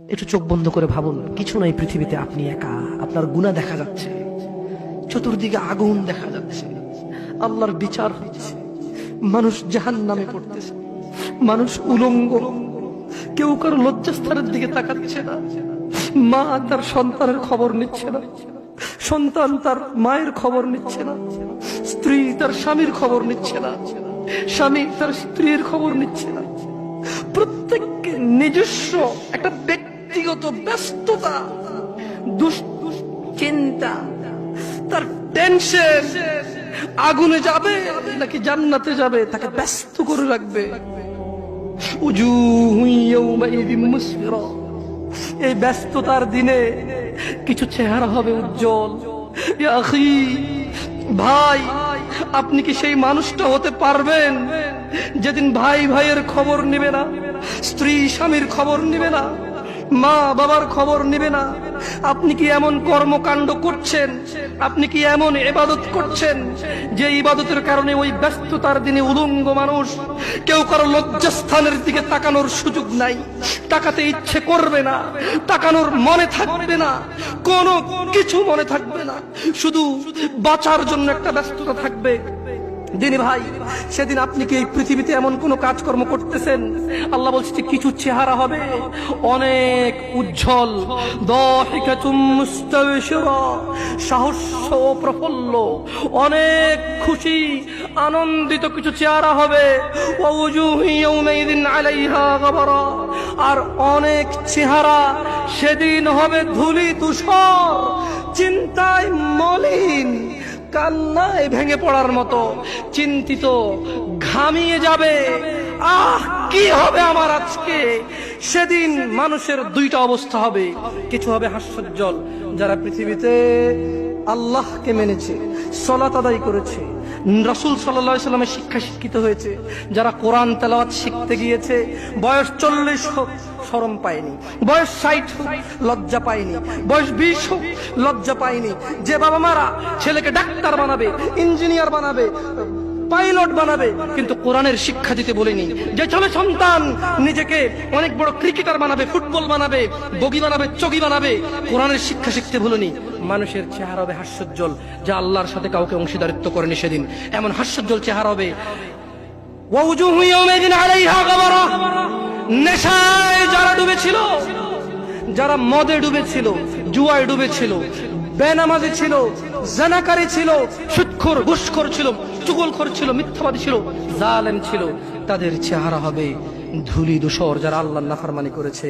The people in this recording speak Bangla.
একটু চোখ বন্ধ করে ভাবুন, কিছু নাই পৃথিবীতে, আপনি একা। আপনার গুনাহ দেখা যাচ্ছে, চতুর্দিকে আগুন দেখা যাচ্ছে, আল্লাহর বিচার হচ্ছে, মানুষ জাহান্নামে পড়তেছে, মানুষ উলঙ্গ, কেউ কারো লজ্জাস্থানের দিকে তাকাচ্ছে না। মা তার সন্তানের খবর নিচ্ছে না, সন্তান তার মায়ের খবর নিচ্ছে না, স্ত্রী তার স্বামীর খবর নিচ্ছে না, স্বামী তার স্ত্রীর খবর নিচ্ছে না। প্রত্যেককে নিজস্ব একটা ব্যক্তিগত ব্যস্ততা, দুশ্চিন্তা, তার টেনশন, আগুনে যাবে নাকি জান্নাতে যাবে তাকে ব্যস্ত করে রাখবে। এই ব্যস্ততার দিনে কিছু চেহারা হবে উজ্জ্বল। ইয়া আখি, ভাই, আপনি কি সেই মানুষটা হতে পারবেন যেদিন ভাই ভাইয়ের খবর নেবে না, স্ত্রী স্বামীর খবর নেবে না, মা বাবার খবর নেবে না? আপনি কি এমন কর্মকাণ্ড করছেন, আপনি কি এমন ইবাদত করছেন যে ইবাদতের কারণে ওই ব্যস্ততার দিনে উলঙ্গ মানুষ, কেউ কারো লজ্জাস্থানের দিকে তাকানোর সুযোগ নাই, তাকাতে ইচ্ছে করবে না, তাকানোর মনে থাকবে না, কোনো কিছু মনে থাকবে না, শুধু বাঁচার জন্য একটা ব্যস্ততা থাকবে। দিনী ভাই, সেদিন আপনি কি এই পৃথিবীতে এমন কোন কাজকর্ম করতেছেন? আল্লাহ বলছে যে কিছু চেহারা হবে অনেক উজ্জ্বল, দাহিকাতুম মুস্তাবশিরা, সাহস্য প্রফুল্ল, অনেক খুশি আনন্দিত কিছু চেহারা হবে। ওয়াজুহু ইয়াউমাইযিন আলাইহা গাবারা, আর অনেক চেহারা সেদিন হবে ধূলি ধূসর, চিন্তায় মলিন, কান্নায় ভেঙে পড়ার মতো, চিন্তিত, ঘামিয়ে যাবে। আহ, কি হবে আমার আজকে? সেদিন মানুষের দুইটা অবস্থা হবে, কিছু হবে হাস্যোজ্জ্বল, যারা পৃথিবীতে আল্লাহকে মেনেছে, সালাত আদায় করেছে, রাসূল সাল্লাল্লাহু আলাইহি ওয়াসাল্লামের শিক্ষা শিক্ষিত হয়েছে, যারা কোরআন তেলাওয়াত শিখতে গিয়েছে, বয়স 40 হোক শরম পায়নি, বয়স 60 হোক লজ্জা পায়নি, বয়স 20 হোক লজ্জা পায়নি। যে বাবা মারা ছেলেকে ডাক্তার বানাবে, ইঞ্জিনিয়ার বানাবে, পাইলট বানাবে, কিন্তু কোরআনের শিক্ষা দিতে বলেনি। যে ছেলে সন্তান নিজেকে অনেক বড় ক্রিকেটার বানাবে, ফুটবল বানাবে, বগি বানাবে, চগি বানাবে, কোরআনের শিক্ষা শিখতে বলেনি। মানুষের চেহারা হবে হাস্যোজ্জ্বল, যা আল্লাহর সাথে কাউকে অংশীদারিত্ব করেনি সেদিন, এমন হাস্যোজ্জ্বল চেহারা হবে। ওয়াজুহু ইয়াউমাইযিন আলাইহা গাবারা, নেশায় যারা ডুবেছিল, যারা মদে ডুবেছিল, জুয়ায় ডুবেছিল, বেনামাজি ছিল, জানাকারী ছিল, সুদখোর ঘুষখোর ছিল, চুগলখোর ছিল, মিথ্যাবাদী ছিল, জালেম ছিল, তাদের চেহারা হবে ধূলি ধূসর, যারা আল্লাহর নাফরমানি করেছে।